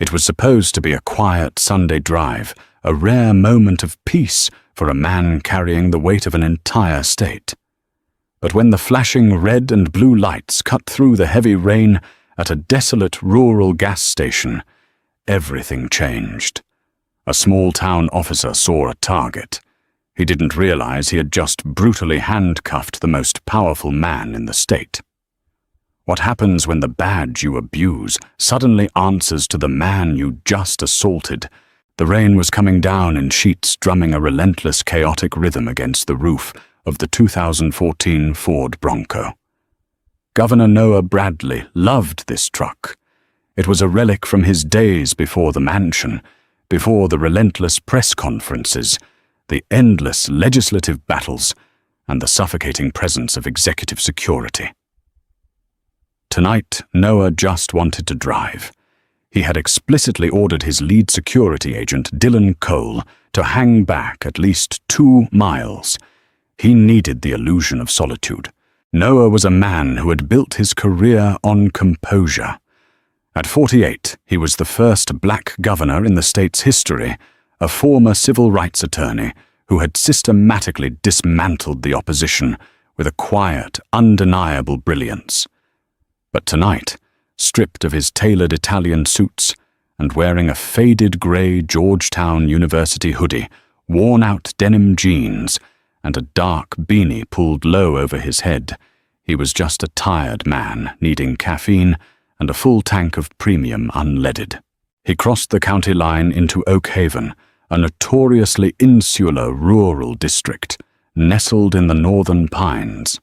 It was supposed to be a quiet Sunday drive, a rare moment of peace for a man carrying the weight of an entire state. But when the flashing red and blue lights cut through the heavy rain at a desolate rural gas station, everything changed. A small-town officer saw a target. He didn't realize he had just brutally handcuffed the most powerful man in the state. What happens when the badge you abuse suddenly answers to the man you just assaulted? The rain was coming down in sheets, drumming a relentless, chaotic rhythm against the roof of the 2014 Ford Bronco. Governor Noah Bradley loved this truck. It was a relic from his days before the mansion, before the relentless press conferences, the endless legislative battles, and the suffocating presence of executive security. Tonight, Noah just wanted to drive. He had explicitly ordered his lead security agent, Dylan Cole, to hang back at least 2 miles. He needed the illusion of solitude. Noah was a man who had built his career on composure. At 48, he was the first black governor in the state's history, a former civil rights attorney who had systematically dismantled the opposition with a quiet, undeniable brilliance. But tonight, stripped of his tailored Italian suits and wearing a faded grey Georgetown University hoodie, worn-out denim jeans, and a dark beanie pulled low over his head, he was just a tired man needing caffeine and a full tank of premium unleaded. He crossed the county line into Oak Haven, a notoriously insular rural district nestled in the northern pines.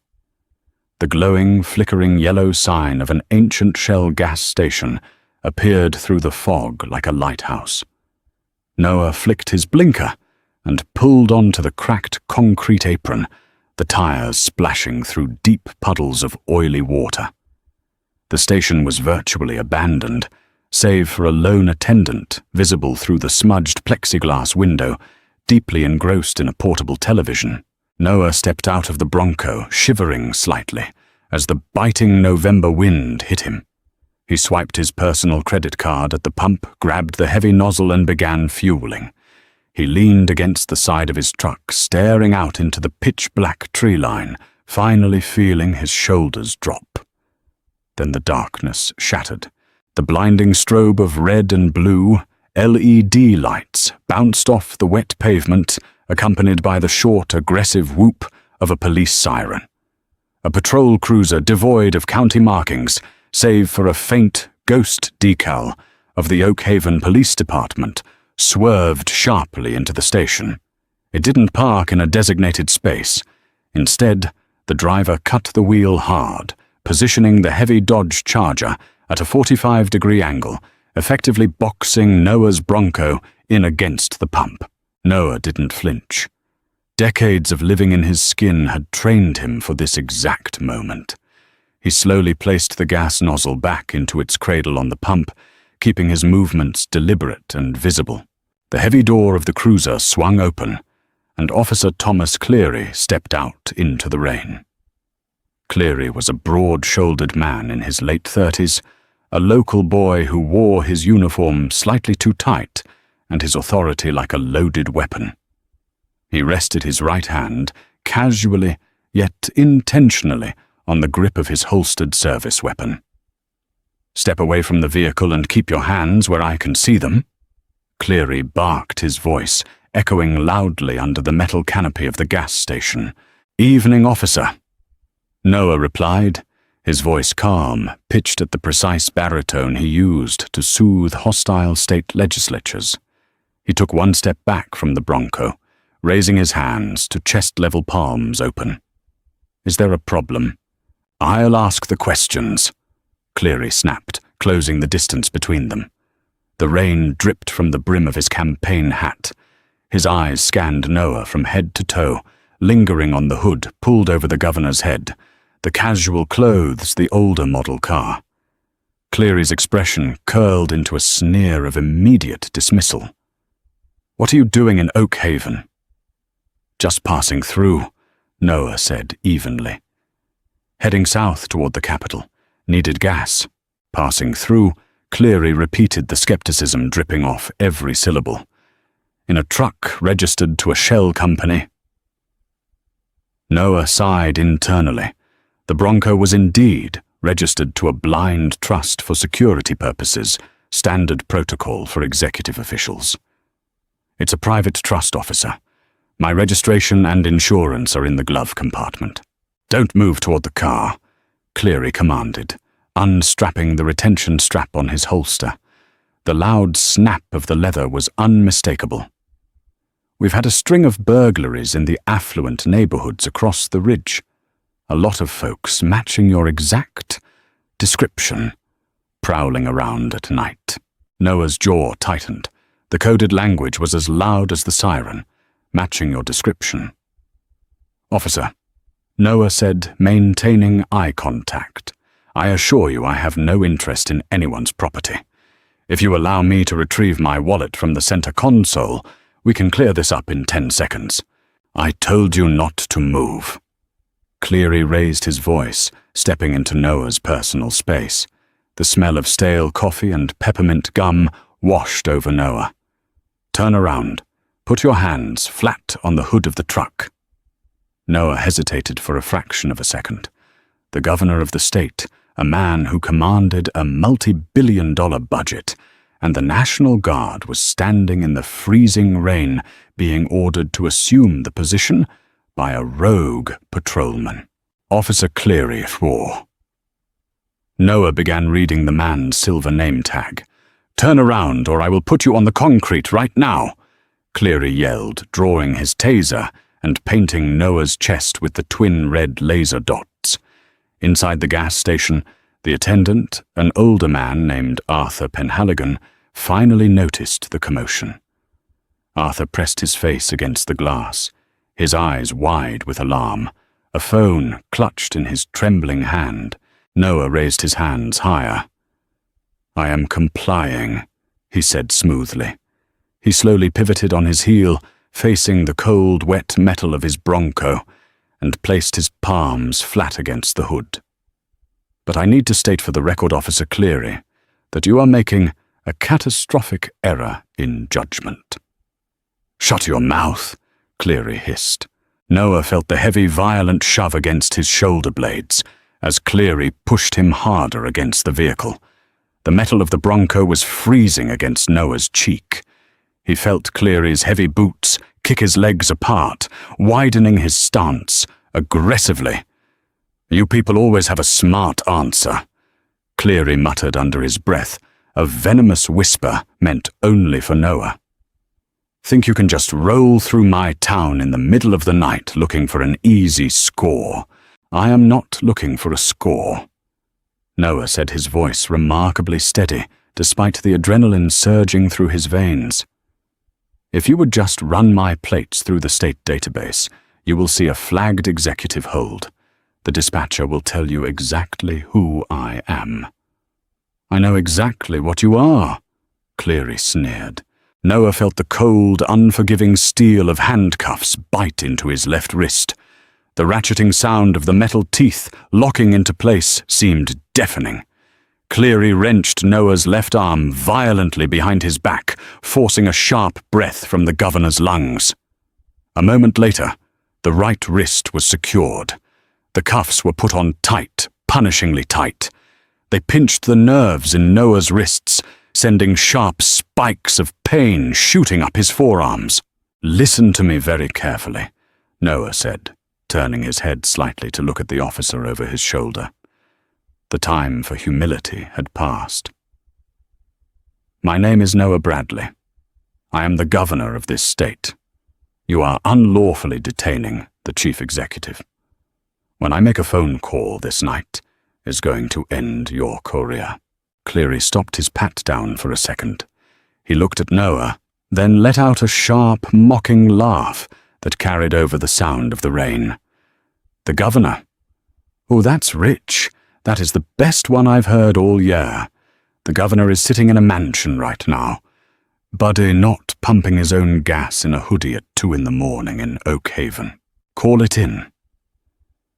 The glowing, flickering yellow sign of an ancient Shell gas station appeared through the fog like a lighthouse. Noah flicked his blinker and pulled onto the cracked concrete apron, the tires splashing through deep puddles of oily water. The station was virtually abandoned, save for a lone attendant visible through the smudged plexiglass window, deeply engrossed in a portable television. Noah stepped out of the Bronco, shivering slightly, as the biting November wind hit him. He swiped his personal credit card at the pump, grabbed the heavy nozzle and began fueling. He leaned against the side of his truck, staring out into the pitch-black tree line, finally feeling his shoulders drop. Then the darkness shattered. The blinding strobe of red and blue LED lights bounced off the wet pavement, accompanied by the short, aggressive whoop of a police siren. A patrol cruiser devoid of county markings, save for a faint ghost decal of the Oak Haven Police Department, swerved sharply into the station. It didn't park in a designated space. Instead, the driver cut the wheel hard, positioning the heavy Dodge Charger at a 45-degree angle, effectively boxing Noah's Bronco in against the pump. Noah didn't flinch. Decades of living in his skin had trained him for this exact moment. He slowly placed the gas nozzle back into its cradle on the pump, keeping his movements deliberate and visible. The heavy door of the cruiser swung open, and Officer Thomas Cleary stepped out into the rain. Cleary was a broad-shouldered man in his late 30s, a local boy who wore his uniform slightly too tight and his authority like a loaded weapon. He rested his right hand, casually yet intentionally, on the grip of his holstered service weapon. "Step away from the vehicle and keep your hands where I can see them." Cleary barked, his voice echoing loudly under the metal canopy of the gas station. "Evening, officer." Noah replied, his voice calm, pitched at the precise baritone he used to soothe hostile state legislatures. He took one step back from the Bronco, raising his hands to chest-level palms open. "Is there a problem?" "I'll ask the questions," Cleary snapped, closing the distance between them. The rain dripped from the brim of his campaign hat. His eyes scanned Noah from head to toe, lingering on the hood pulled over the governor's head, the casual clothes, the older model car. Cleary's expression curled into a sneer of immediate dismissal. "What are you doing in Oak Haven?" "Just passing through," Noah said evenly. "Heading south toward the capital. Needed gas." "Passing through," Cleary repeated the skepticism dripping off every syllable. In a truck registered to a shell company. Noah sighed internally. The Bronco was indeed registered to a blind trust for security purposes, standard protocol for executive officials. It's a private trust, officer. My registration and insurance are in the glove compartment. Don't move toward the car, Cleary commanded, unstrapping the retention strap on his holster. The loud snap of the leather was unmistakable. We've had a string of burglaries in the affluent neighborhoods across the ridge. A lot of folks matching your exact description, prowling around at night. Noah's jaw tightened. The coded language was as loud as the siren, matching your description. Officer, Noah said, maintaining eye contact. I assure you I have no interest in anyone's property. If you allow me to retrieve my wallet from the center console, we can clear this up in 10 seconds. I told you not to move. Cleary raised his voice, stepping into Noah's personal space. The smell of stale coffee and peppermint gum washed over Noah. Turn around. Put your hands flat on the hood of the truck. Noah hesitated for a fraction of a second. The governor of the state, a man who commanded a multi-billion-dollar budget, and the National Guard was standing in the freezing rain, being ordered to assume the position by a rogue patrolman. Officer Cleary swore. Noah began reading the man's silver name tag. Turn around or I will put you on the concrete right now, Cleary yelled, drawing his taser and painting Noah's chest with the twin red laser dots. Inside the gas station, the attendant, an older man named Arthur Penhaligon, finally noticed the commotion. Arthur pressed his face against the glass, his eyes wide with alarm, a phone clutched in his trembling hand. Noah raised his hands higher. I am complying, he said smoothly. He slowly pivoted on his heel, facing the cold, wet metal of his Bronco, and placed his palms flat against the hood. But I need to state for the record, Officer Cleary, that you are making a catastrophic error in judgment. Shut your mouth, Cleary hissed. Noah felt the heavy, violent shove against his shoulder blades as Cleary pushed him harder against the vehicle. The metal of the Bronco was freezing against Noah's cheek. He felt Cleary's heavy boots kick his legs apart, widening his stance aggressively. You people always have a smart answer, Cleary muttered under his breath, a venomous whisper meant only for Noah. Think you can just roll through my town in the middle of the night looking for an easy score? I am not looking for a score. Noah said, his voice remarkably steady, despite the adrenaline surging through his veins. If you would just run my plates through the state database, you will see a flagged executive hold. The dispatcher will tell you exactly who I am. I know exactly what you are, Cleary sneered. Noah felt the cold, unforgiving steel of handcuffs bite into his left wrist. The ratcheting sound of the metal teeth locking into place seemed deafening. Cleary wrenched Noah's left arm violently behind his back, forcing a sharp breath from the governor's lungs. A moment later, the right wrist was secured. The cuffs were put on tight, punishingly tight. They pinched the nerves in Noah's wrists, sending sharp spikes of pain shooting up his forearms. Listen to me very carefully, Noah said, turning his head slightly to look at the officer over his shoulder. The time for humility had passed. My name is Noah Bradley. I am the governor of this state. You are unlawfully detaining the chief executive. When I make a phone call this night, is going to end your career. Cleary stopped his pat-down for a second. He looked at Noah, then let out a sharp, mocking laugh that carried over the sound of the rain. The governor? Oh, that's rich. That is the best one I've heard all year. The governor is sitting in a mansion right now. Buddy not pumping his own gas in a hoodie at 2 in the morning in Oak Haven. Call it in.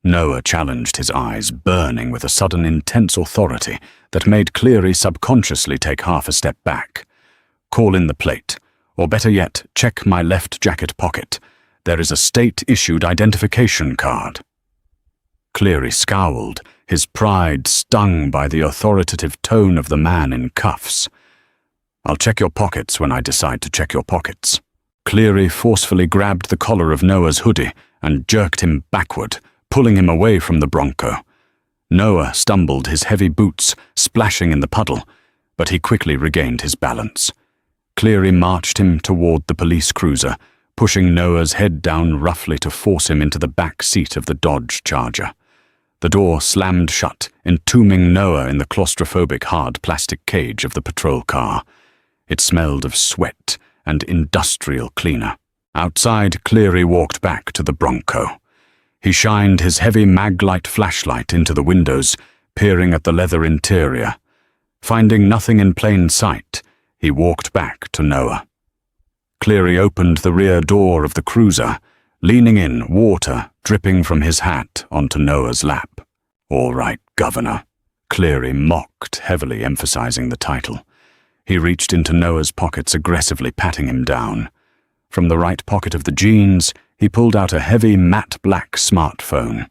Noah challenged, his eyes burning with a sudden intense authority that made Cleary subconsciously take half a step back. "Call in the plate, or better yet, check my left jacket pocket. There is a state-issued identification card." Cleary scowled, his pride stung by the authoritative tone of the man in cuffs. "I'll check your pockets when I decide to check your pockets." Cleary forcefully grabbed the collar of Noah's hoodie and jerked him backward, pulling him away from the Bronco. Noah stumbled, his heavy boots splashing in the puddle, but he quickly regained his balance. Cleary marched him toward the police cruiser, pushing Noah's head down roughly to force him into the back seat of the Dodge Charger. The door slammed shut, entombing Noah in the claustrophobic hard plastic cage of the patrol car. It smelled of sweat and industrial cleaner. Outside, Cleary walked back to the Bronco. He shined his heavy mag-light flashlight into the windows, peering at the leather interior. Finding nothing in plain sight, he walked back to Noah. Cleary opened the rear door of the cruiser, leaning in, water dripping from his hat onto Noah's lap. "All right, Governor," Cleary mocked, heavily emphasizing the title. He reached into Noah's pockets, aggressively patting him down. From the right pocket of the jeans, he pulled out a heavy matte black smartphone.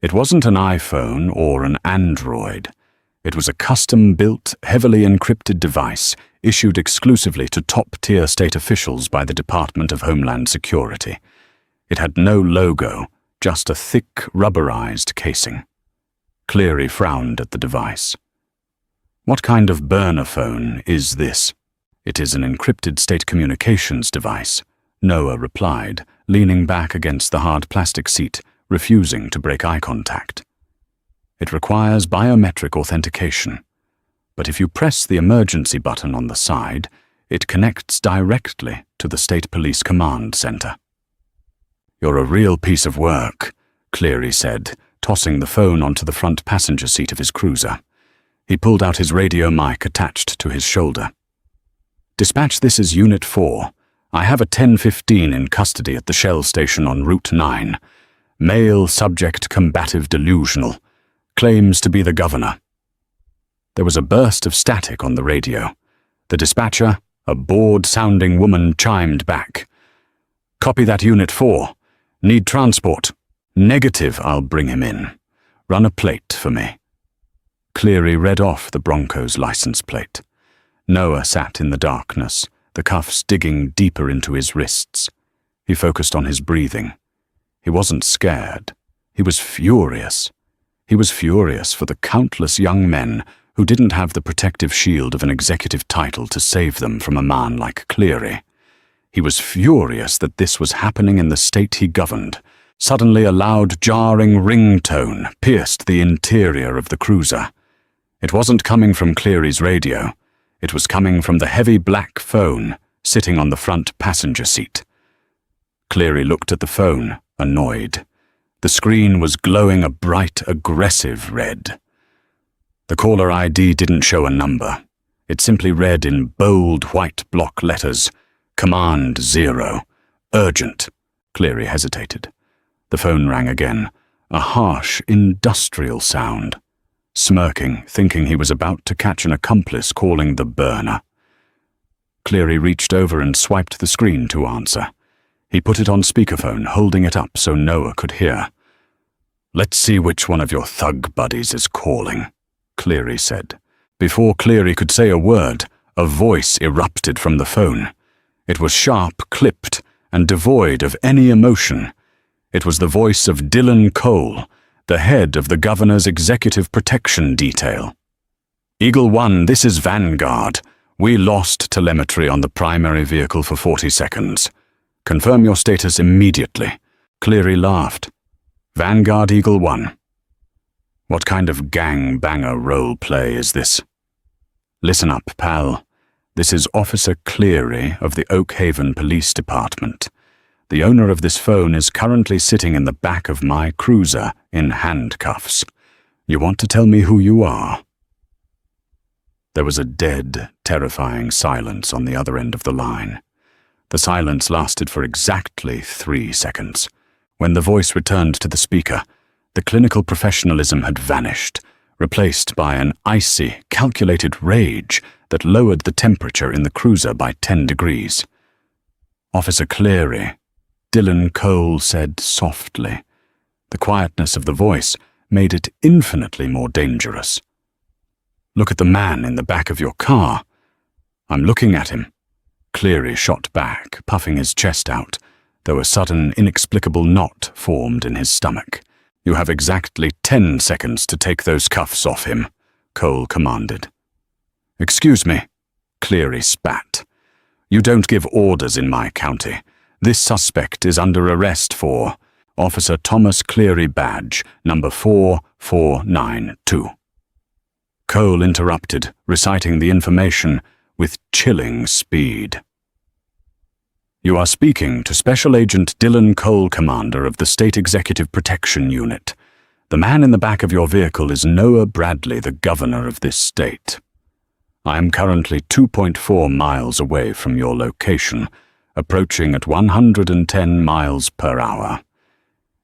It wasn't an iPhone or an Android. It was a custom-built, heavily encrypted device issued exclusively to top-tier state officials by the Department of Homeland Security. It had no logo, just a thick, rubberized casing. Cleary frowned at the device. "What kind of burner phone is this?" "It is an encrypted state communications device," Noah replied, leaning back against the hard plastic seat, refusing to break eye contact. "It requires biometric authentication, but if you press the emergency button on the side, it connects directly to the State Police Command Center." "You're a real piece of work," Cleary said, tossing the phone onto the front passenger seat of his cruiser. He pulled out his radio mic attached to his shoulder. "Dispatch this as Unit 4. I have a 1015 in custody at the Shell station on Route 9. Male subject combative delusional. Claims to be the governor." There was a burst of static on the radio. The dispatcher, a bored-sounding woman, chimed back. "Copy that, Unit 4. Need transport. Negative, I'll bring him in. Run a plate for me." Cleary read off the Bronco's license plate. Noah sat in the darkness, the cuffs digging deeper into his wrists. He focused on his breathing. He wasn't scared. He was furious. He was furious for the countless young men who didn't have the protective shield of an executive title to save them from a man like Cleary. He was furious that this was happening in the state he governed. Suddenly a loud, jarring ringtone pierced the interior of the cruiser. It wasn't coming from Cleary's radio. It was coming from the heavy black phone sitting on the front passenger seat. Cleary looked at the phone, annoyed. The screen was glowing a bright, aggressive red. The caller ID didn't show a number. It simply read in bold white block letters, "Command 0. Urgent." Cleary hesitated. The phone rang again, a harsh, industrial sound. Smirking, thinking he was about to catch an accomplice calling the burner. Cleary reached over and swiped the screen to answer. He put it on speakerphone, holding it up so Noah could hear. "Let's see which one of your thug buddies is calling," Cleary said. Before Cleary could say a word, a voice erupted from the phone. It was sharp, clipped, and devoid of any emotion. It was the voice of Dylan Cole, the head of the governor's executive protection detail. "Eagle 1, this is Vanguard. We lost telemetry on the primary vehicle for 40 seconds. Confirm your status immediately." Cleary laughed. "Vanguard Eagle 1. What kind of gang-banger role play is this?" "Listen up, pal. This is Officer Cleary of the Oak Haven Police Department. The owner of this phone is currently sitting in the back of my cruiser in handcuffs. You want to tell me who you are?" There was a dead, terrifying silence on the other end of the line. The silence lasted for exactly 3 seconds. When the voice returned to the speaker, The clinical professionalism had vanished, replaced by an icy, calculated rage that lowered the temperature in the cruiser by 10 degrees. "Officer Cleary," Dylan Cole said softly. The quietness of the voice made it infinitely more dangerous. "Look at the man in the back of your car." "I'm looking at him." Cleary shot back, puffing his chest out, though a sudden, inexplicable knot formed in his stomach. "You have exactly 10 seconds to take those cuffs off him," Cole commanded. "Excuse me," Cleary spat. "You don't give orders in my county. This suspect is under arrest for Officer Thomas Cleary badge, number 4492. Cole interrupted, reciting the information with chilling speed. "You are speaking to Special Agent Dylan Cole, commander of the State Executive Protection Unit. The man in the back of your vehicle is Noah Bradley, the governor of this state. I am currently 2.4 miles away from your location, approaching at 110 miles per hour.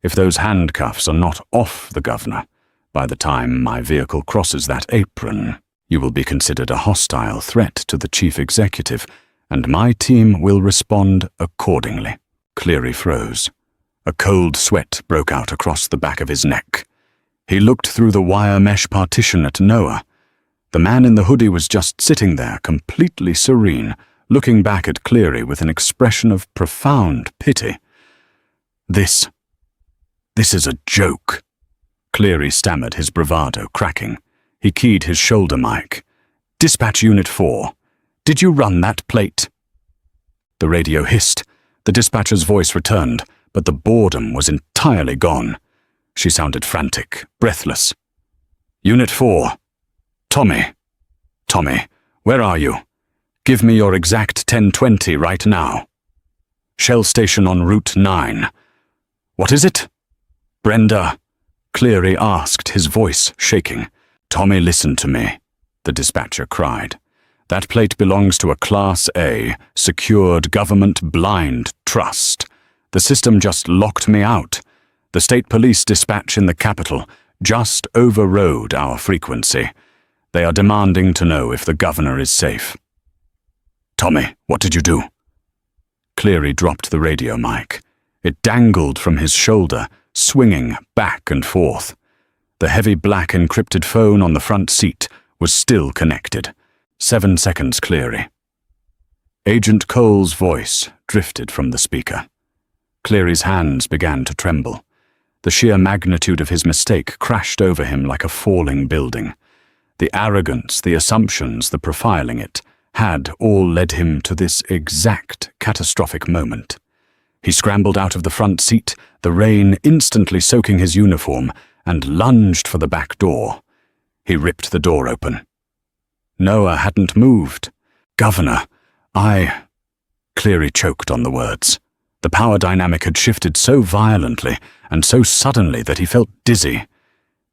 If those handcuffs are not off the governor, by the time my vehicle crosses that apron, you will be considered a hostile threat to the chief executive, and my team will respond accordingly." Cleary froze. A cold sweat broke out across the back of his neck. He looked through the wire mesh partition at Noah. The man in the hoodie was just sitting there, completely serene, looking back at Cleary with an expression of profound pity. This is a joke." Cleary stammered, his bravado cracking. He keyed his shoulder mic. "Dispatch Unit 4. Did you run that plate?" The radio hissed. The dispatcher's voice returned, but the boredom was entirely gone. She sounded frantic, breathless. "Unit 4. Tommy. Tommy, where are you? Give me your exact 10:20 right now. Shell station on Route 9. What is it?" "Brenda," Cleary asked, his voice shaking. "Tommy, listen to me," the dispatcher cried. "That plate belongs to a Class A, secured government blind trust. The system just locked me out. The state police dispatch in the capital just overrode our frequency. They are demanding to know if the governor is safe." "Tommy, what did you do?" Cleary dropped the radio mic. It dangled from his shoulder, swinging back and forth. The heavy black encrypted phone on the front seat was still connected. 7 seconds, Cleary. Agent Cole's voice drifted from the speaker. Cleary's hands began to tremble. The sheer magnitude of his mistake crashed over him like a falling building. The arrogance, the assumptions, the profiling it, had all led him to this exact catastrophic moment. He scrambled out of the front seat, the rain instantly soaking his uniform, and lunged for the back door. He ripped the door open. Noah hadn't moved. "Governor, Cleary choked on the words. The power dynamic had shifted so violently and so suddenly that he felt dizzy.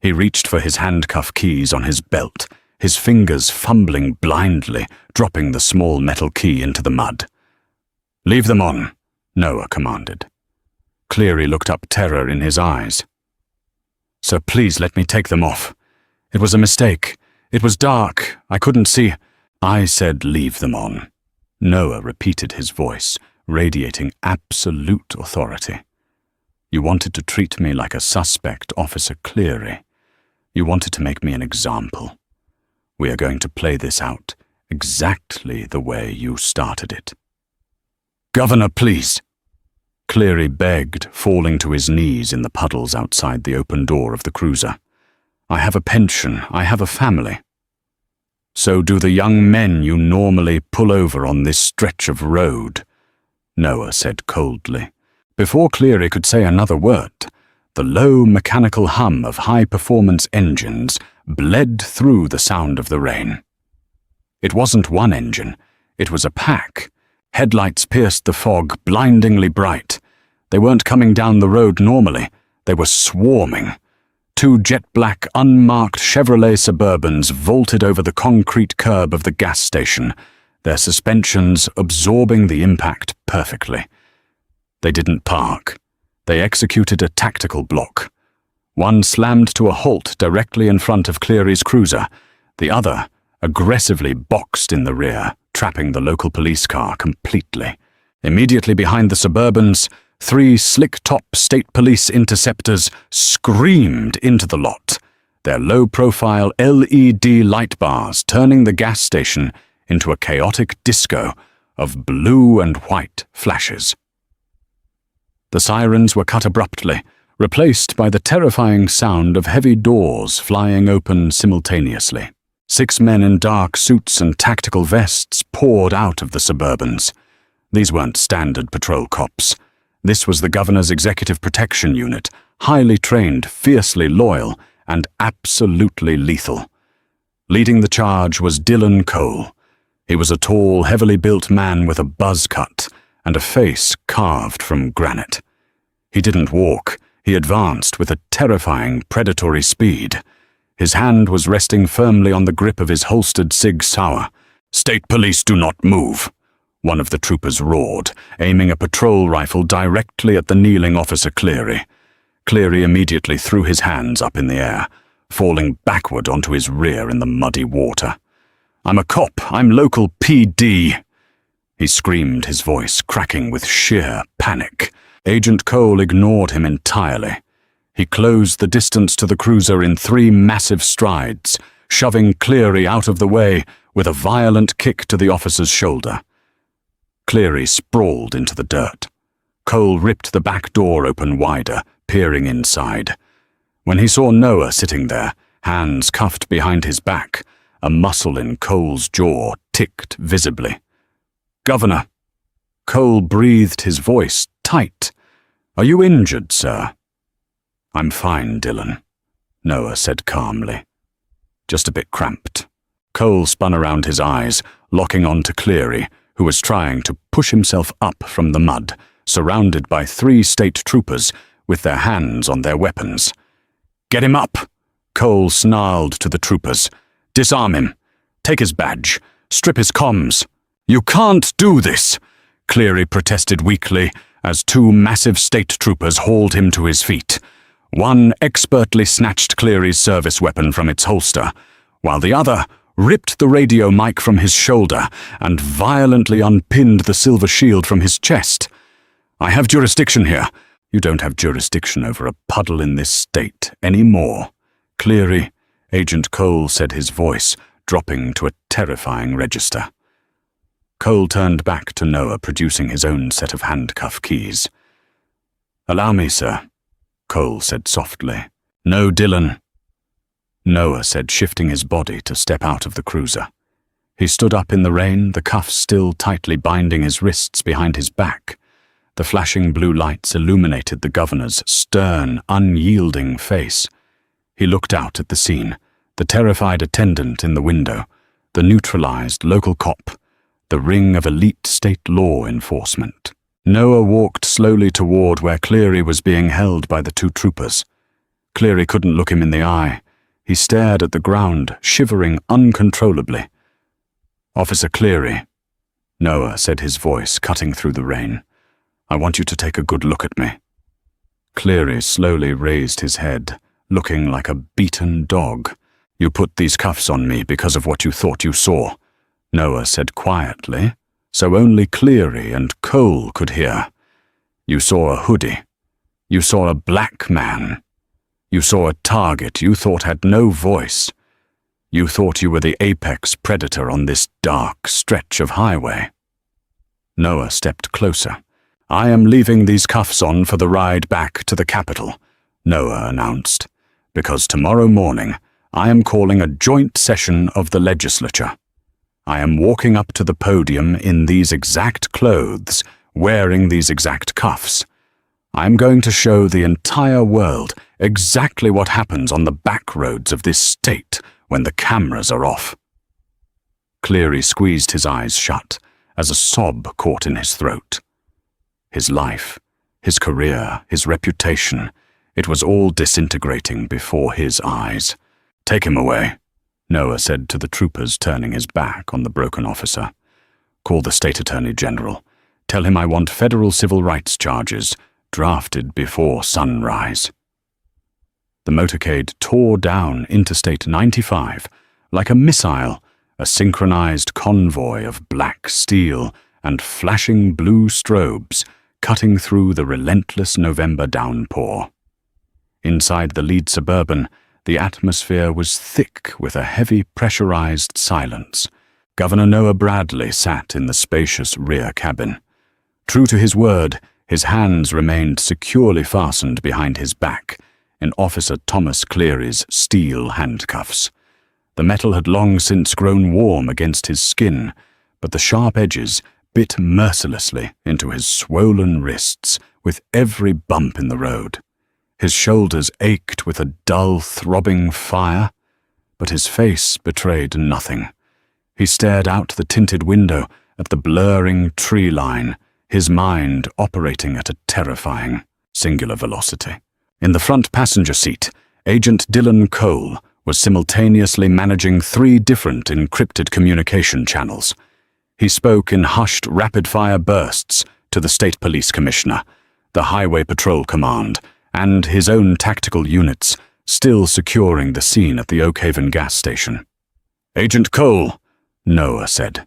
He reached for his handcuff keys on his belt, his fingers fumbling blindly, dropping the small metal key into the mud. "Leave them on," Noah commanded. Cleary looked up, terror in his eyes. "Sir, please let me take them off. It was a mistake. It was dark. I couldn't see." "I said leave them on." Noah repeated, his voice radiating absolute authority. "You wanted to treat me like a suspect, Officer Cleary. You wanted to make me an example. We are going to play this out exactly the way you started it." "Governor, please," Cleary begged, falling to his knees in the puddles outside the open door of the cruiser. "I have a pension. I have a family." "So do the young men you normally pull over on this stretch of road," Noah said coldly. Before Cleary could say another word, the low mechanical hum of high-performance engines bled through the sound of the rain. It wasn't one engine, it was a pack. Headlights pierced the fog, blindingly bright. They weren't coming down the road normally, they were swarming. 2 jet-black, unmarked Chevrolet Suburbans vaulted over the concrete curb of the gas station, their suspensions absorbing the impact perfectly. They didn't park. They executed a tactical block. One slammed to a halt directly in front of Cleary's cruiser. The other aggressively boxed in the rear, trapping the local police car completely. Immediately behind the Suburbans, 3 slick-top state police interceptors screamed into the lot, their low-profile LED light bars turning the gas station into a chaotic disco of blue and white flashes. The sirens were cut abruptly, replaced by the terrifying sound of heavy doors flying open simultaneously. 6 men in dark suits and tactical vests poured out of the Suburbans. These weren't standard patrol cops. This was the governor's executive protection unit, highly trained, fiercely loyal, and absolutely lethal. Leading the charge was Dylan Cole. He was a tall, heavily built man with a buzz cut and a face carved from granite. He didn't walk. He advanced with a terrifying, predatory speed. His hand was resting firmly on the grip of his holstered Sig Sauer. "State police do not move," one of the troopers roared, aiming a patrol rifle directly at the kneeling Officer Cleary. Cleary immediately threw his hands up in the air, falling backward onto his rear in the muddy water. "I'm a cop. I'm local PD," he screamed, his voice cracking with sheer panic. Agent Cole ignored him entirely. He closed the distance to the cruiser in 3 massive strides, shoving Cleary out of the way with a violent kick to the officer's shoulder. Cleary sprawled into the dirt. Cole ripped the back door open wider, peering inside. When he saw Noah sitting there, hands cuffed behind his back, a muscle in Cole's jaw ticked visibly. "Governor." Cole breathed, his voice tight. "Are you injured, sir?" "I'm fine, Dylan," Noah said calmly. "Just a bit cramped." Cole spun around his eyes, locking on to Cleary, who was trying to push himself up from the mud, surrounded by 3 state troopers with their hands on their weapons. "Get him up!" Cole snarled to the troopers. "Disarm him. Take his badge. Strip his comms." "You can't do this!" Cleary protested weakly as 2 massive state troopers hauled him to his feet. One expertly snatched Cleary's service weapon from its holster, while the other ripped the radio mic from his shoulder and violently unpinned the silver shield from his chest. "I have jurisdiction here." "You don't have jurisdiction over a puddle in this state anymore, Cleary," Agent Cole said, his voice dropping to a terrifying register. Cole turned back to Noah, producing his own set of handcuff keys. "Allow me, sir," Cole said softly. "No, Dylan," Noah said, shifting his body to step out of the cruiser. He stood up in the rain, the cuffs still tightly binding his wrists behind his back. The flashing blue lights illuminated the governor's stern, unyielding face. He looked out at the scene, the terrified attendant in the window, the neutralized local cop, the ring of elite state law enforcement. Noah walked slowly toward where Cleary was being held by the 2 troopers. Cleary couldn't look him in the eye. He stared at the ground, shivering uncontrollably. "Officer Cleary," Noah said, his voice cutting through the rain. "I want you to take a good look at me." Cleary slowly raised his head, looking like a beaten dog. "You put these cuffs on me because of what you thought you saw," Noah said quietly, so only Cleary and Cole could hear. "You saw a hoodie. You saw a black man. You saw a target you thought had no voice. You thought you were the apex predator on this dark stretch of highway." Noah stepped closer. "I am leaving these cuffs on for the ride back to the Capitol," Noah announced, "because tomorrow morning I am calling a joint session of the legislature. I am walking up to the podium in these exact clothes, wearing these exact cuffs. I am going to show the entire world exactly what happens on the back roads of this state when the cameras are off." Cleary squeezed his eyes shut as a sob caught in his throat. His life, his career, his reputation, it was all disintegrating before his eyes. "Take him away," Noah said to the troopers, turning his back on the broken officer. "Call the state attorney general. Tell him I want federal civil rights charges drafted before sunrise." The motorcade tore down Interstate 95 like a missile, a synchronized convoy of black steel and flashing blue strobes cutting through the relentless November downpour. Inside the lead Suburban, the atmosphere was thick with a heavy pressurized silence. Governor Noah Bradley sat in the spacious rear cabin. True to his word, his hands remained securely fastened behind his back in Officer Thomas Cleary's steel handcuffs. The metal had long since grown warm against his skin, but the sharp edges bit mercilessly into his swollen wrists with every bump in the road. His shoulders ached with a dull, throbbing fire, but his face betrayed nothing. He stared out the tinted window at the blurring tree line, his mind operating at a terrifying singular velocity. In the front passenger seat, Agent Dylan Cole was simultaneously managing 3 different encrypted communication channels. He spoke in hushed, rapid-fire bursts to the State Police Commissioner, the Highway Patrol Command, and his own tactical units, still securing the scene at the Oakhaven gas station. "Agent Cole," Noah said.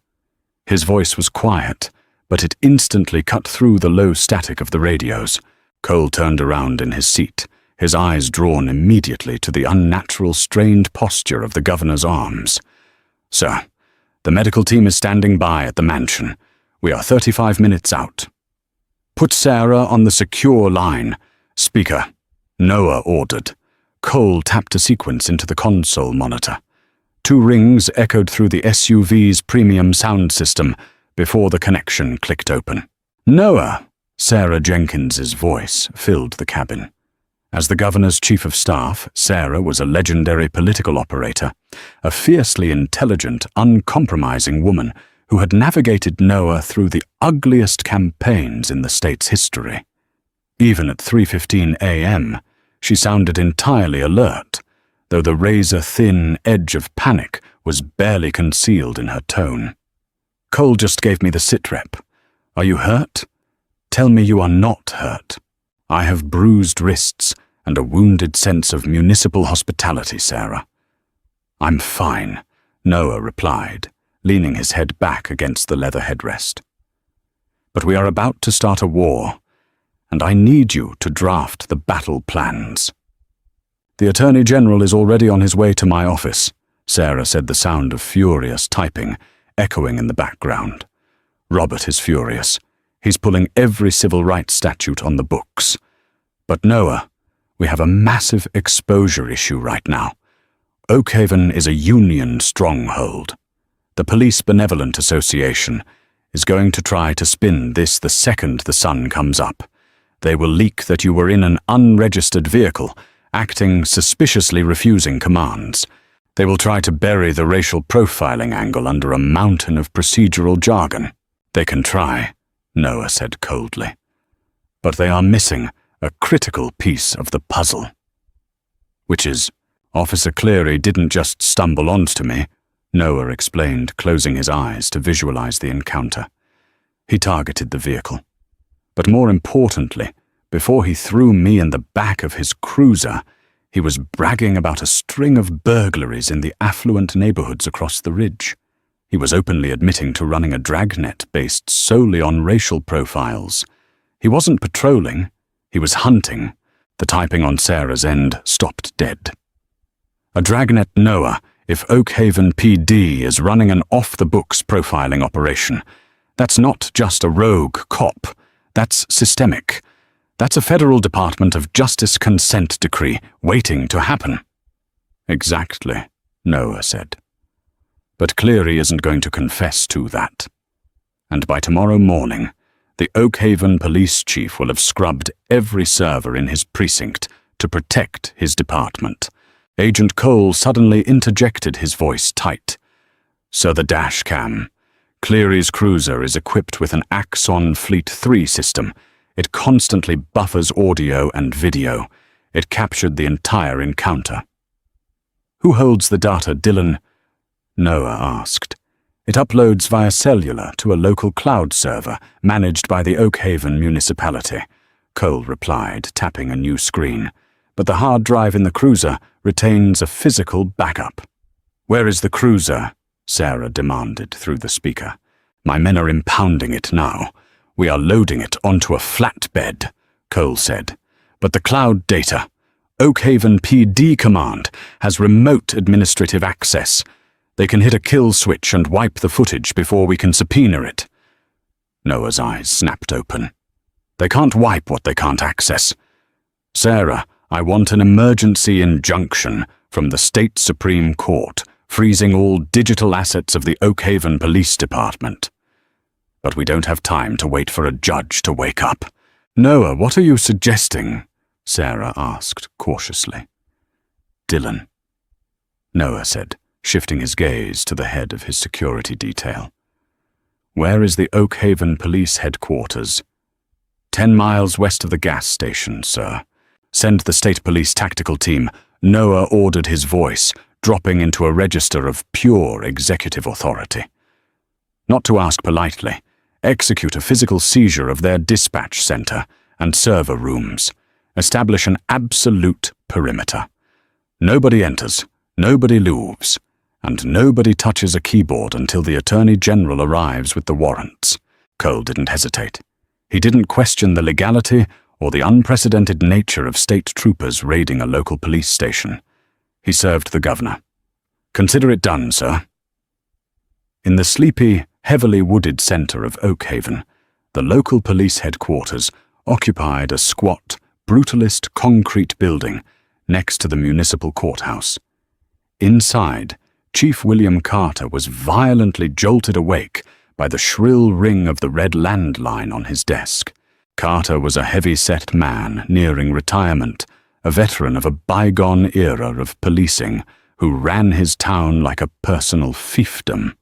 His voice was quiet, but it instantly cut through the low static of the radios. Cole turned around in his seat, his eyes drawn immediately to the unnatural, strained posture of the governor's arms. "Sir, the medical team is standing by at the mansion. We are 35 minutes out." "Put Sarah on the secure line. Speaker," Noah ordered. Cole tapped a sequence into the console monitor. 2 rings echoed through the SUV's premium sound system before the connection clicked open. "Noah," Sarah Jenkins's voice filled the cabin. As the governor's chief of staff, Sarah was a legendary political operator, a fiercely intelligent, uncompromising woman who had navigated Noah through the ugliest campaigns in the state's history. Even at 3:15 a.m., she sounded entirely alert, though the razor-thin edge of panic was barely concealed in her tone. "Cole just gave me the sitrep. Are you hurt? Tell me you are not hurt. I have bruised wrists and a wounded sense of municipal hospitality, Sarah." "I'm fine," Noah replied, leaning his head back against the leather headrest. "But we are about to start a war, and I need you to draft the battle plans." "The Attorney General is already on his way to my office," Sarah said, the sound of furious typing echoing in the background. "Robert is furious. He's pulling every civil rights statute on the books. But Noah, we have a massive exposure issue right now. Oakhaven is a union stronghold. The Police Benevolent Association is going to try to spin this the second the sun comes up. They will leak that you were in an unregistered vehicle, acting suspiciously, refusing commands. They will try to bury the racial profiling angle under a mountain of procedural jargon. They can try," Noah said coldly. "But they are missing a critical piece of the puzzle." "Which is, Officer Cleary didn't just stumble onto me," Noah explained, closing his eyes to visualize the encounter. "He targeted the vehicle. But more importantly, before he threw me in the back of his cruiser, he was bragging about a string of burglaries in the affluent neighborhoods across the ridge. He was openly admitting to running a dragnet based solely on racial profiles. He wasn't patrolling, he was hunting." The typing on Sarah's end stopped dead. "A dragnet, Noah, if Oakhaven PD is running an off-the-books profiling operation. That's not just a rogue cop. That's systemic. That's a federal Department of Justice consent decree waiting to happen." "Exactly," Noah said. "But Cleary isn't going to confess to that. And by tomorrow morning, the Oakhaven police chief will have scrubbed every server in his precinct to protect his department." Agent Cole suddenly interjected, his voice tight. "So the dash cam. Cleary's cruiser is equipped with an Axon Fleet 3 system. It constantly buffers audio and video. It captured the entire encounter." "Who holds the data, Dylan?" Noah asked. "It uploads via cellular to a local cloud server managed by the Oakhaven municipality," Cole replied, tapping a new screen. but the hard drive in the cruiser retains a physical backup. "Where is the cruiser?" Sarah demanded through the speaker. "My men are impounding it now. We are loading it onto a flatbed," Cole said. "But the cloud data, Oakhaven PD Command, has remote administrative access. They can hit a kill switch and wipe the footage before we can subpoena it." Noah's eyes snapped open. "They can't wipe what they can't access. Sarah, I want an emergency injunction from the State Supreme Court, freezing all digital assets of the Oakhaven Police Department." "But we don't have time to wait for a judge to wake up." "Noah, what are you suggesting?" Sarah asked cautiously. "Dylan," Noah said, shifting his gaze to the head of his security detail. "Where is the Oakhaven Police Headquarters?" 10 miles west of the gas station, sir. Send the State Police Tactical Team." Noah ordered, his voice dropping into a register of pure executive authority. "Not to ask politely, execute a physical seizure of their dispatch center and server rooms. Establish an absolute perimeter. Nobody enters, nobody leaves, and nobody touches a keyboard until the Attorney General arrives with the warrants." Cole didn't hesitate. He didn't question the legality or the unprecedented nature of state troopers raiding a local police station. He served the governor. "Consider it done, sir." In the sleepy, heavily wooded center of Oakhaven, the local police headquarters occupied a squat, brutalist concrete building next to the municipal courthouse. Inside, Chief William Carter was violently jolted awake by the shrill ring of the red landline on his desk. Carter was a heavy-set man nearing retirement, a veteran of a bygone era of policing who ran his town like a personal fiefdom.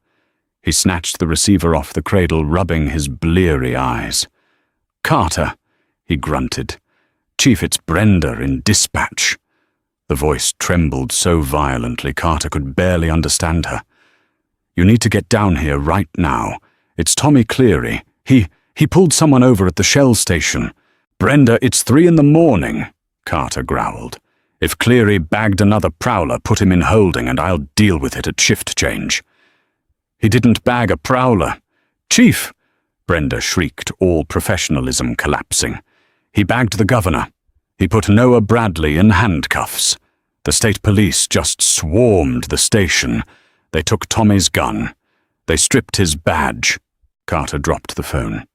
He snatched the receiver off the cradle, rubbing his bleary eyes. "Carter," he grunted. "Chief, it's Brenda in dispatch." The voice trembled so violently Carter could barely understand her. "You need to get down here right now. It's Tommy Cleary. He pulled someone over at the Shell station." "Brenda, it's 3 a.m, Carter growled. "If Cleary bagged another prowler, put him in holding and I'll deal with it at shift change." "He didn't bag a prowler." "Chief!" Brenda shrieked, all professionalism collapsing. "He bagged the governor. He put Noah Bradley in handcuffs. The state police just swarmed the station. They took Tommy's gun. They stripped his badge." Carter dropped the phone.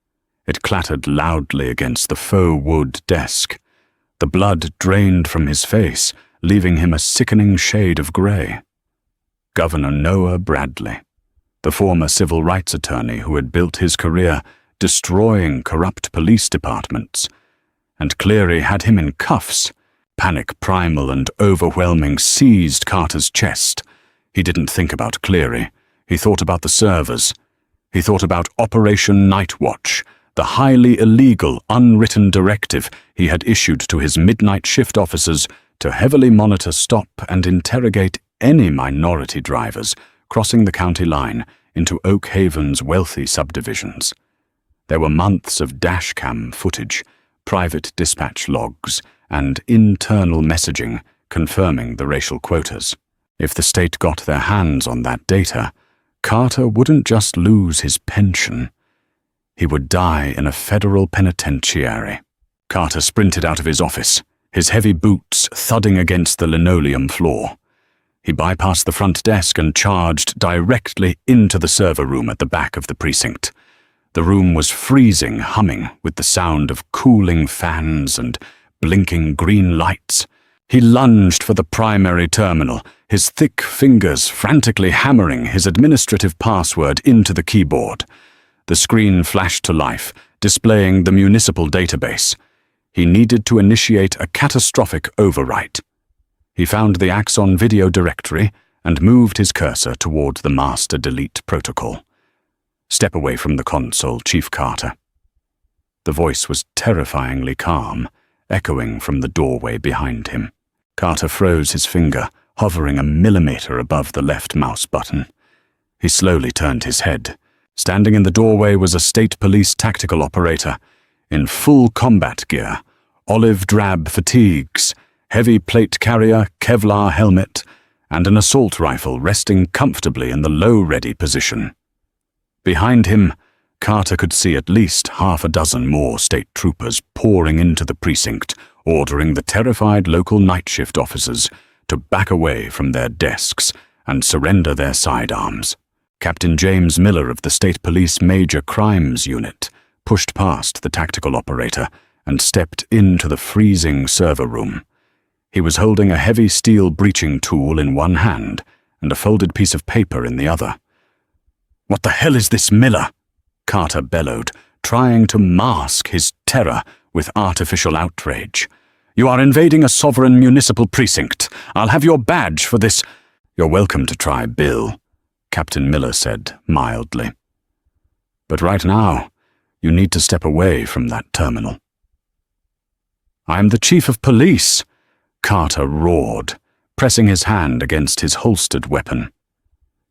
It clattered loudly against the faux wood desk. The blood drained from his face, leaving him a sickening shade of grey. Governor Noah Bradley, the former civil rights attorney who had built his career destroying corrupt police departments. And Cleary had him in cuffs. Panic, primal and overwhelming, seized Carter's chest. He didn't think about Cleary. He thought about the servers. He thought about Operation Night Watch, the highly illegal, unwritten directive he had issued to his midnight shift officers to heavily monitor, stop, and interrogate any minority drivers crossing the county line into Oakhaven's wealthy subdivisions. There were months of dashcam footage, private dispatch logs, and internal messaging confirming the racial quotas. If the state got their hands on that data, Carter wouldn't just lose his pension. He would die in a federal penitentiary. Carter sprinted out of his office, his heavy boots thudding against the linoleum floor. He bypassed the front desk and charged directly into the server room at the back of the precinct. The room was freezing, humming with the sound of cooling fans and blinking green lights. He lunged for the primary terminal, his thick fingers frantically hammering his administrative password into the keyboard. The screen flashed to life, displaying the municipal database. He needed to initiate a catastrophic overwrite. He found the Axon video directory and moved his cursor toward the master delete protocol. "Step away from the console, Chief Carter." The voice was terrifyingly calm, echoing from the doorway behind him. Carter froze his finger, hovering a millimeter above the left mouse button. He slowly turned his head. Standing in the doorway was a state police tactical operator, in full combat gear, olive drab fatigues, heavy plate carrier, Kevlar helmet, and an assault rifle resting comfortably in the low-ready position. Behind him, Carter could see at least half a dozen more state troopers pouring into the precinct, ordering the terrified local night shift officers to back away from their desks and surrender their sidearms. Captain James Miller of the State Police Major Crimes Unit pushed past the tactical operator and stepped into the freezing server room. He was holding a heavy steel breaching tool in one hand and a folded piece of paper in the other. "What the hell is this, Miller?" Carter bellowed, trying to mask his terror with artificial outrage. "You are invading a sovereign municipal precinct. I'll have your badge for this." "You're welcome to try, Bill," Captain Miller said mildly. "But right now, you need to step away from that terminal." "I am the chief of police," Carter roared, pressing his hand against his holstered weapon.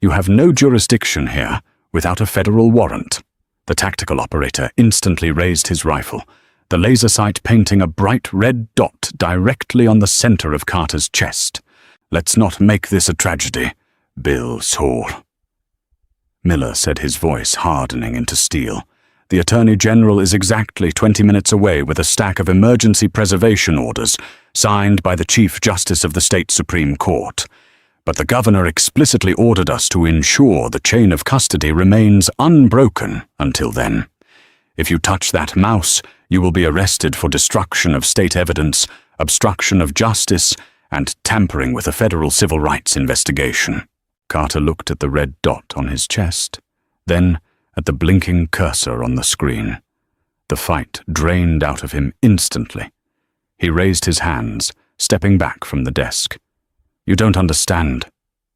"You have no jurisdiction here without a federal warrant." The tactical operator instantly raised his rifle, the laser sight painting a bright red dot directly on the center of Carter's chest. "Let's not make this a tragedy," Bill swore. Miller said, his voice hardening into steel. "The Attorney General is exactly 20 minutes away with a stack of emergency preservation orders signed by the Chief Justice of the State Supreme Court. But the governor explicitly ordered us to ensure the chain of custody remains unbroken until then. If you touch that mouse, you will be arrested for destruction of state evidence, obstruction of justice, and tampering with a federal civil rights investigation." Carter looked at the red dot on his chest, then at the blinking cursor on the screen. The fight drained out of him instantly. He raised his hands, stepping back from the desk. "You don't understand,"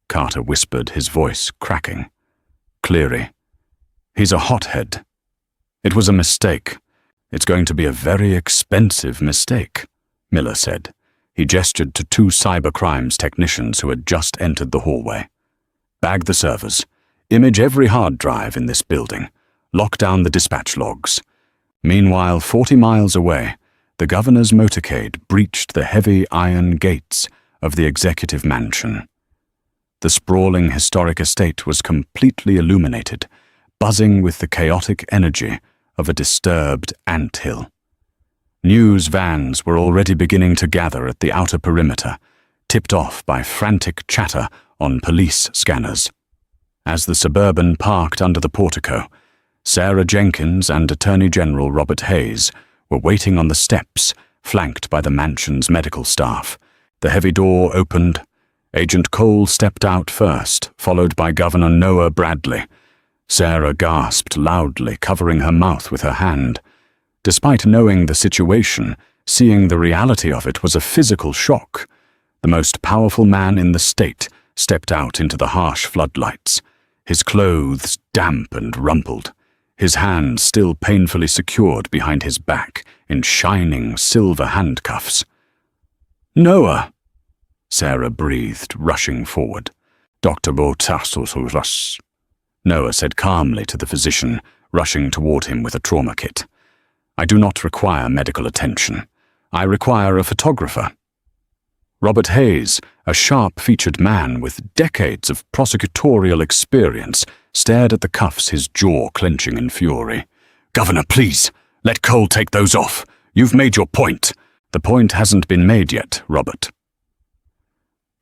Carter whispered, his voice cracking. "Cleary, he's a hothead. It was a mistake. It's going to be a very expensive mistake," Miller said. He gestured to two cybercrimes technicians who had just entered the hallway. "Bag the servers. Image every hard drive in this building. Lock down the dispatch logs." Meanwhile, 40 miles away, the governor's motorcade breached the heavy iron gates of the executive mansion. The sprawling historic estate was completely illuminated, buzzing with the chaotic energy of a disturbed anthill. News vans were already beginning to gather at the outer perimeter, tipped off by frantic chatter on police scanners. As the Suburban parked under the portico, Sarah Jenkins and Attorney General Robert Hayes were waiting on the steps, flanked by the mansion's medical staff. The heavy door opened. Agent Cole stepped out first, followed by Governor Noah Bradley. Sarah gasped loudly, covering her mouth with her hand. Despite knowing the situation, seeing the reality of it was a physical shock. The most powerful man in the state stepped out into the harsh floodlights, his clothes damp and rumpled, his hands still painfully secured behind his back in shining silver handcuffs. "Noah," Sarah breathed, rushing forward. "Dr. Botassos," Noah said calmly to the physician, rushing toward him with a trauma kit. "I do not require medical attention. I require a photographer." Robert Hayes, a sharp-featured man with decades of prosecutorial experience, stared at the cuffs, his jaw clenching in fury. "Governor, please, let Cole take those off. You've made your point." "The point hasn't been made yet, Robert,"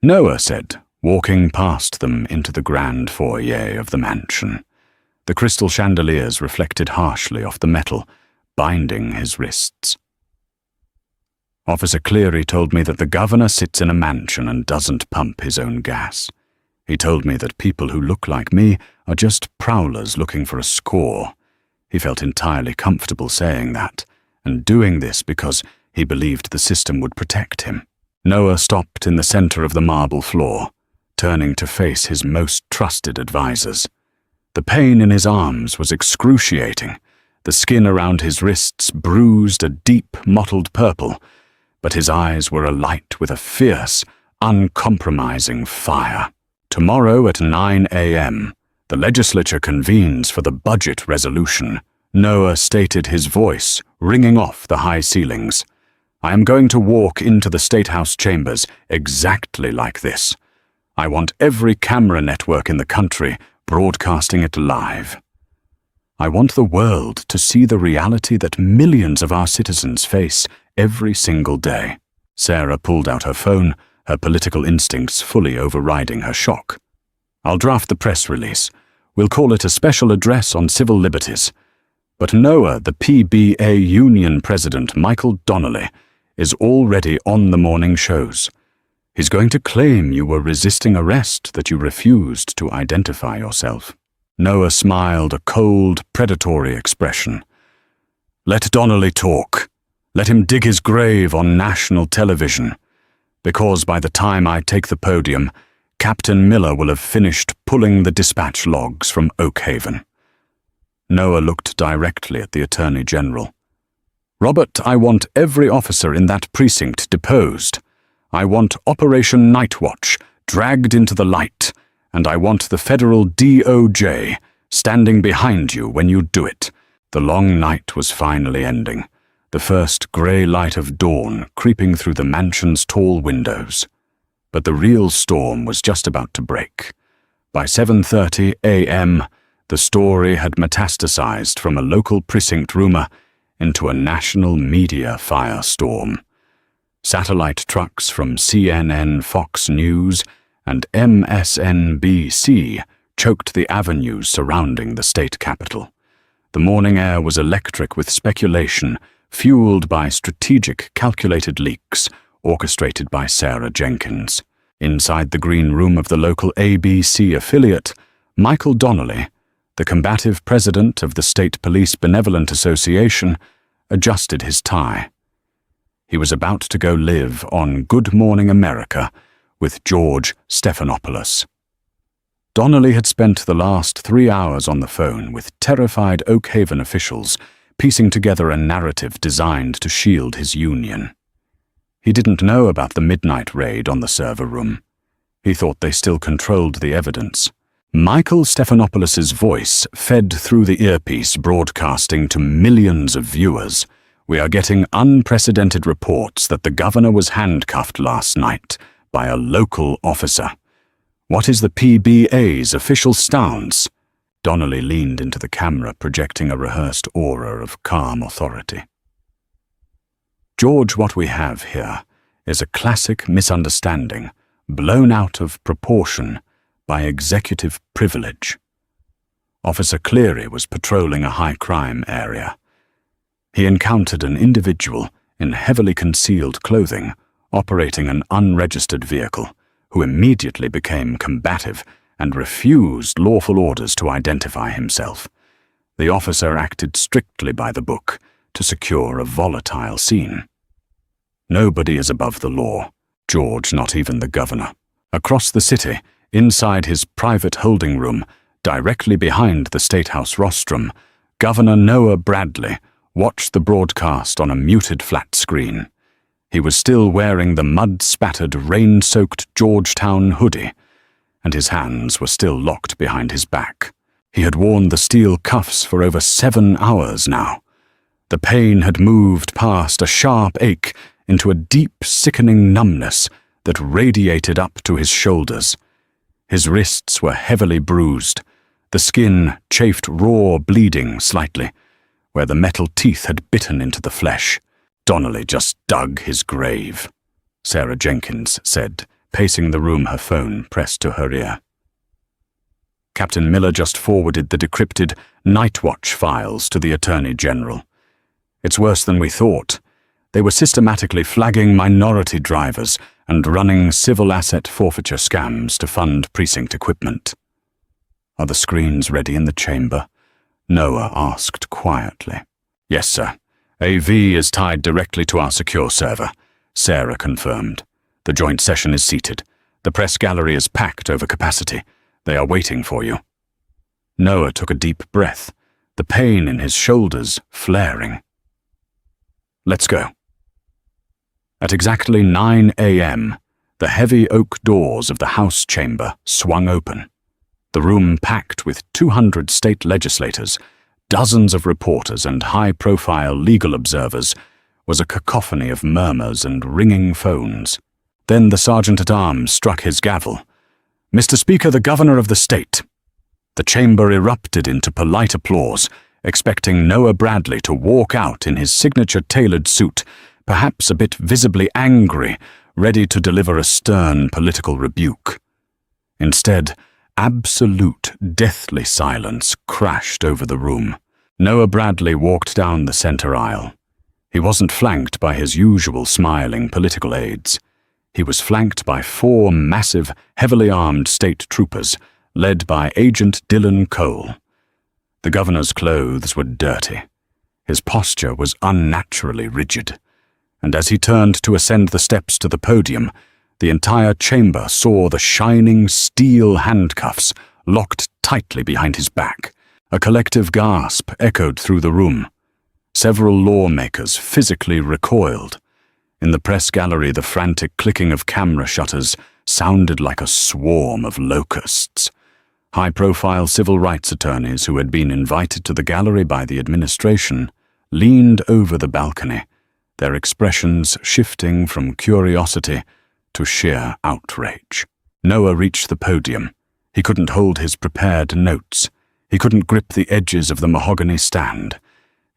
Noah said, walking past them into the grand foyer of the mansion. The crystal chandeliers reflected harshly off the metal, binding his wrists. "Officer Cleary told me that the governor sits in a mansion and doesn't pump his own gas. He told me that people who look like me are just prowlers looking for a score. He felt entirely comfortable saying that, and doing this because he believed the system would protect him." Noah stopped in the center of the marble floor, turning to face his most trusted advisors. The pain in his arms was excruciating. The skin around his wrists bruised a deep, mottled purple, but his eyes were alight with a fierce, uncompromising fire. "Tomorrow at 9 a.m., the legislature convenes for the budget resolution," Noah stated, his voice ringing off the high ceilings. I am going to walk into the State House chambers exactly like this. I want every camera network in the country broadcasting it live. I want the world to see the reality that millions of our citizens face every single day. Sarah pulled out her phone, her political instincts fully overriding her shock. I'll draft the press release. We'll call it a special address on civil liberties. But Noah, the PBA union president, Michael Donnelly, is already on the morning shows. He's going to claim you were resisting arrest, that you refused to identify yourself. Noah smiled a cold, predatory expression. Let Donnelly talk. Let him dig his grave on national television. Because by the time I take the podium, Captain Miller will have finished pulling the dispatch logs from Oak Haven. Noah looked directly at the Attorney General. Robert, I want every officer in that precinct deposed. I want Operation Nightwatch dragged into the light, and I want the federal DOJ standing behind you when you do it. The long night was finally ending, the first grey light of dawn creeping through the mansion's tall windows. But the real storm was just about to break. By 7:30 a.m., the story had metastasized from a local precinct rumor into a national media firestorm. Satellite trucks from CNN, Fox News, and MSNBC choked the avenues surrounding the state capitol. The morning air was electric with speculation, fueled by strategic, calculated leaks orchestrated by Sarah Jenkins. Inside the green room of the local ABC affiliate, Michael Donnelly, the combative president of the State Police Benevolent Association, adjusted his tie. He was about to go live on Good Morning America with George Stephanopoulos. Donnelly had spent the last 3 hours on the phone with terrified Oak Haven officials, piecing together a narrative designed to shield his union. He didn't know about the midnight raid on the server room. He thought they still controlled the evidence. Michael Stephanopoulos's voice fed through the earpiece, broadcasting to millions of viewers. We are getting unprecedented reports that the governor was handcuffed last night by a local officer. What is the PBA's official stance? Donnelly leaned into the camera, projecting a rehearsed aura of calm authority. George, what we have here is a classic misunderstanding, blown out of proportion by executive privilege. Officer Cleary was patrolling a high-crime area. He encountered an individual in heavily concealed clothing, operating an unregistered vehicle, who immediately became combative and refused lawful orders to identify himself. The officer acted strictly by the book to secure a volatile scene. Nobody is above the law, George, not even the governor. Across the city, inside his private holding room, directly behind the State House rostrum, Governor Noah Bradley watched the broadcast on a muted flat screen. He was still wearing the mud-spattered, rain-soaked Georgetown hoodie, and his hands were still locked behind his back. He had worn the steel cuffs for over 7 hours now. The pain had moved past a sharp ache into a deep, sickening numbness that radiated up to his shoulders. His wrists were heavily bruised, the skin chafed raw, bleeding slightly, where the metal teeth had bitten into the flesh. Donnelly just dug his grave, Sarah Jenkins said, pacing the room, her phone pressed to her ear. Captain Miller just forwarded the decrypted Nightwatch files to the Attorney General. It's worse than we thought. They were systematically flagging minority drivers and running civil asset forfeiture scams to fund precinct equipment. Are the screens ready in the chamber? Noah asked quietly. Yes, sir. AV is tied directly to our secure server, Sarah confirmed. The joint session is seated. The press gallery is packed over capacity. They are waiting for you. Noah took a deep breath, the pain in his shoulders flaring. Let's go. At exactly 9 a.m., the heavy oak doors of the House chamber swung open. The room packed with 200 state legislators, dozens of reporters and high-profile legal observers was a cacophony of murmurs and ringing phones. Then the sergeant-at-arms struck his gavel. "Mr. Speaker, the Governor of the state." The chamber erupted into polite applause, expecting Noah Bradley to walk out in his signature tailored suit, perhaps a bit visibly angry, ready to deliver a stern political rebuke. Instead, absolute deathly silence crashed over the room. Noah Bradley walked down the center aisle. He wasn't flanked by his usual smiling political aides. He was flanked by 4 massive, heavily armed state troopers, led by Agent Dylan Cole. The governor's clothes were dirty. His posture was unnaturally rigid, and as he turned to ascend the steps to the podium, the entire chamber saw the shining steel handcuffs locked tightly behind his back. A collective gasp echoed through the room. Several lawmakers physically recoiled. In the press gallery, the frantic clicking of camera shutters sounded like a swarm of locusts. High-profile civil rights attorneys who had been invited to the gallery by the administration leaned over the balcony, their expressions shifting from curiosity to sheer outrage. Noah reached the podium. He couldn't hold his prepared notes. He couldn't grip the edges of the mahogany stand.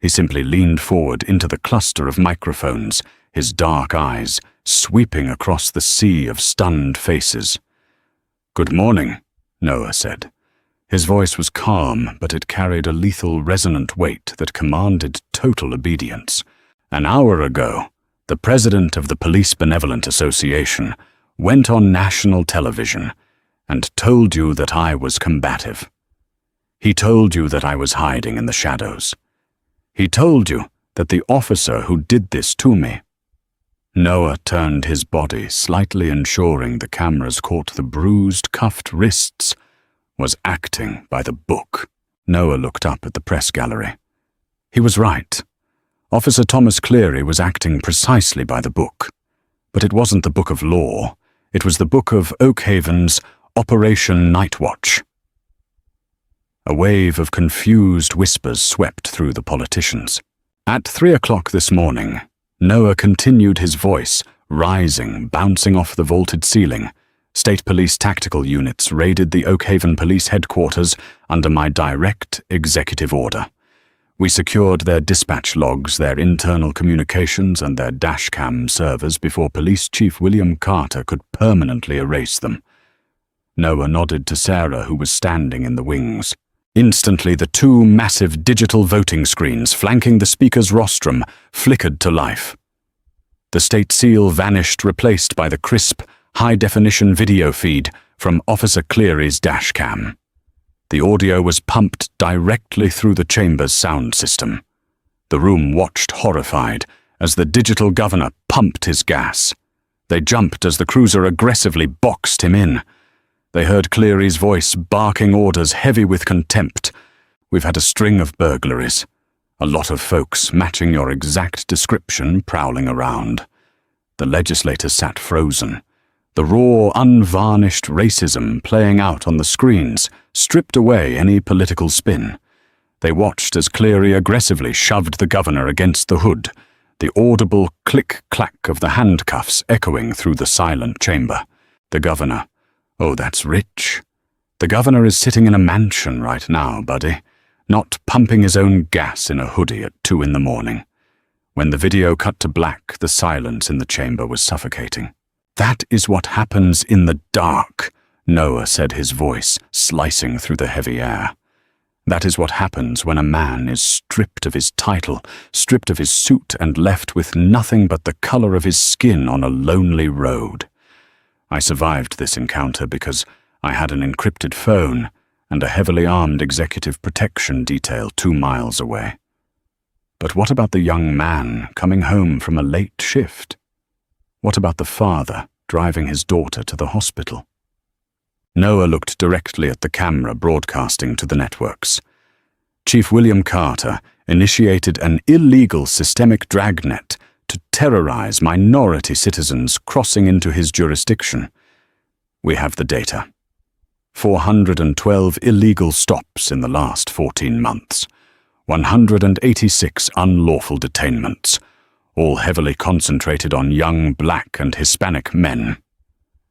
He simply leaned forward into the cluster of microphones, his dark eyes sweeping across the sea of stunned faces. "Good morning," Noah said. His voice was calm, but it carried a lethal resonant weight that commanded total obedience. "An hour ago, the president of the Police Benevolent Association went on national television and told you that I was combative. He told you that I was hiding in the shadows. He told you that the officer who did this to me—" Noah turned his body, slightly ensuring the cameras caught the bruised, cuffed wrists, was acting by the book. Noah looked up at the press gallery. He was right. Officer Thomas Cleary was acting precisely by the book. But it wasn't the book of law. It was the book of Oakhaven's Operation Nightwatch. A wave of confused whispers swept through the politicians. At 3 o'clock this morning, Noah continued, his voice rising, bouncing off the vaulted ceiling. State police tactical units raided the Oakhaven Police Headquarters under my direct executive order. We secured their dispatch logs, their internal communications, and their dashcam servers before Police Chief William Carter could permanently erase them. Noah nodded to Sarah, who was standing in the wings. Instantly, the 2 massive digital voting screens flanking the speaker's rostrum flickered to life. The state seal vanished, replaced by the crisp, high-definition video feed from Officer Cleary's dashcam. The audio was pumped directly through the chamber's sound system. The room watched horrified as the digital governor pumped his gas. They jumped as the cruiser aggressively boxed him in. They heard Cleary's voice barking orders heavy with contempt. "We've had a string of burglaries. A lot of folks matching your exact description prowling around." The legislators sat frozen. The raw, unvarnished racism playing out on the screens stripped away any political spin. They watched as Cleary aggressively shoved the governor against the hood, the audible click-clack of the handcuffs echoing through the silent chamber. The governor— oh, that's rich. The governor is sitting in a mansion right now, buddy, not pumping his own gas in a hoodie at 2 in the morning. When the video cut to black, the silence in the chamber was suffocating. "That is what happens in the dark," Noah said, his voice slicing through the heavy air. "That is what happens when a man is stripped of his title, stripped of his suit, and left with nothing but the color of his skin on a lonely road. I survived this encounter because I had an encrypted phone and a heavily armed executive protection detail 2 miles away. But what about the young man coming home from a late shift? What about the father driving his daughter to the hospital?" Noah looked directly at the camera broadcasting to the networks. Chief William Carter initiated an illegal systemic dragnet to terrorize minority citizens crossing into his jurisdiction. We have the data. 412 illegal stops in the last 14 months. 186 unlawful detainments. all heavily concentrated on young black and Hispanic men.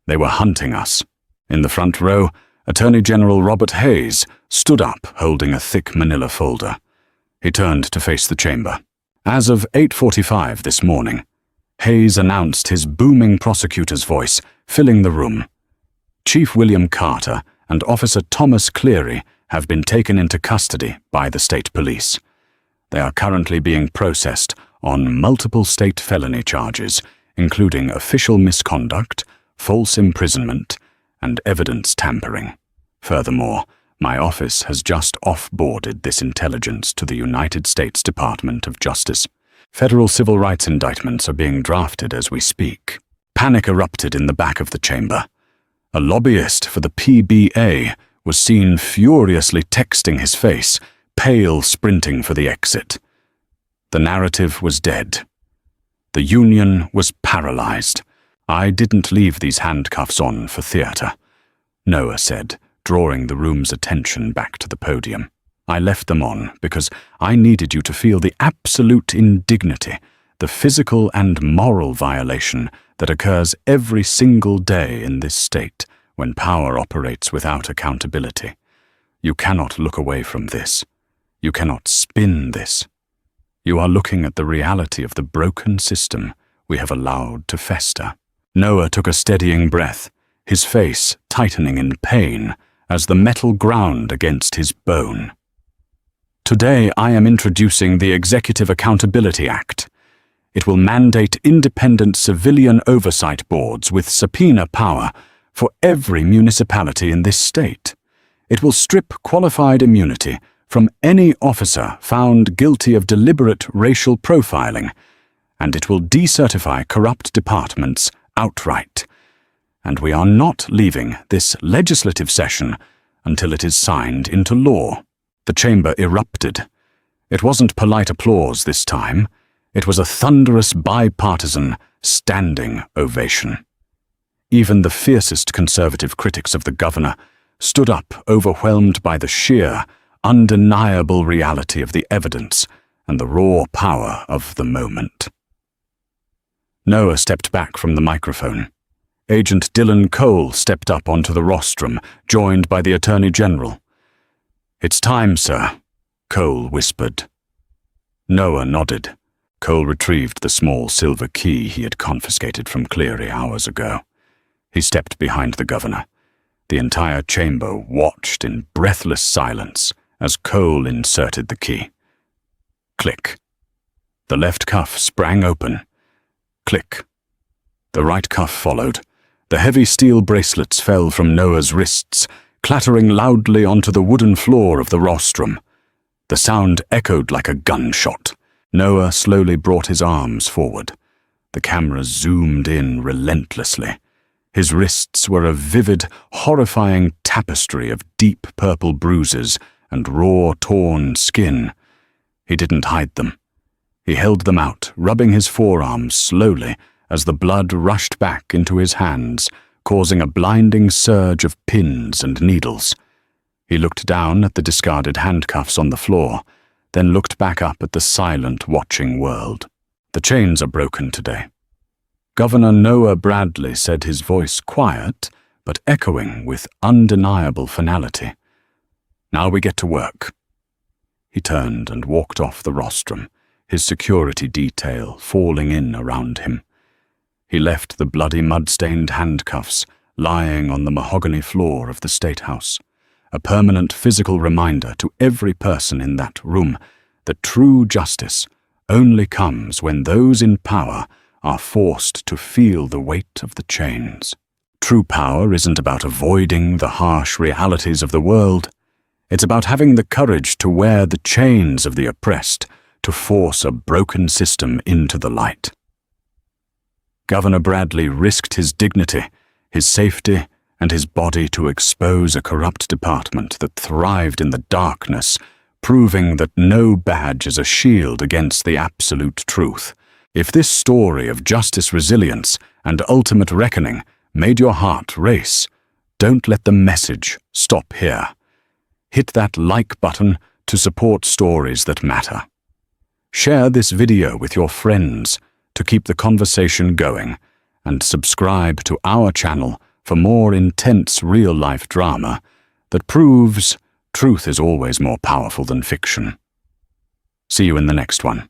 They were hunting us. In the front row, Attorney General Robert Hayes stood up holding a thick manila folder. He turned to face the chamber. As of 8:45 this morning, Hayes announced, his booming prosecutor's voice filling the room. Chief William Carter and Officer Thomas Cleary have been taken into custody by the state police. They are currently being processed on multiple state felony charges, including official misconduct, false imprisonment, and evidence tampering. Furthermore, my office has just off-boarded this intelligence to the United States Department of Justice. Federal civil rights indictments are being drafted as we speak. Panic erupted in the back of the chamber. A lobbyist for the PBA was seen furiously texting his face, pale, sprinting for the exit. The narrative was dead. The union was paralyzed. I didn't leave these handcuffs on for theater, Noah said, drawing the room's attention back to the podium. I left them on because I needed you to feel the absolute indignity, the physical and moral violation that occurs every single day in this state when power operates without accountability. You cannot look away from this. You cannot spin this. You are looking at the reality of the broken system we have allowed to fester. Noah took a steadying breath, his face tightening in pain as the metal ground against his bone. Today I am introducing the Executive Accountability Act. It will mandate independent civilian oversight boards with subpoena power for every municipality in this state. It will strip qualified immunity from any officer found guilty of deliberate racial profiling, and it will decertify corrupt departments outright. And we are not leaving this legislative session until it is signed into law. The chamber erupted. It wasn't polite applause this time. It was a thunderous, bipartisan, standing ovation. Even the fiercest conservative critics of the governor stood up, overwhelmed by the sheer, undeniable reality of the evidence and the raw power of the moment. Noah stepped back from the microphone. Agent Dylan Cole stepped up onto the rostrum, joined by the Attorney General. "It's time, sir," Cole whispered. Noah nodded. Cole retrieved the small silver key he had confiscated from Cleary hours ago. He stepped behind the governor. The entire chamber watched in breathless silence as Cole inserted the key. Click. The left cuff sprang open. Click. The right cuff followed. The heavy steel bracelets fell from Noah's wrists, clattering loudly onto the wooden floor of the rostrum. The sound echoed like a gunshot. Noah slowly brought his arms forward. The camera zoomed in relentlessly. His wrists were a vivid, horrifying tapestry of deep purple bruises and raw, torn skin. He didn't hide them. He held them out, rubbing his forearms slowly as the blood rushed back into his hands, causing a blinding surge of pins and needles. He looked down at the discarded handcuffs on the floor, then looked back up at the silent, watching world. "The chains are broken today." Governor Noah Bradley said, his voice quiet, but echoing with undeniable finality. "Now we get to work." He turned and walked off the rostrum, his security detail falling in around him. He left the bloody mud-stained handcuffs lying on the mahogany floor of the State House, a permanent physical reminder to every person in that room that true justice only comes when those in power are forced to feel the weight of the chains. True power isn't about avoiding the harsh realities of the world. It's about having the courage to wear the chains of the oppressed, to force a broken system into the light. Governor Bradley risked his dignity, his safety, and his body to expose a corrupt department that thrived in the darkness, proving that no badge is a shield against the absolute truth. If this story of justice, resilience, and ultimate reckoning made your heart race, don't let the message stop here. Hit that like button to support stories that matter. Share this video with your friends, to keep the conversation going, and subscribe to our channel for more intense real-life drama that proves truth is always more powerful than fiction. See you in the next one.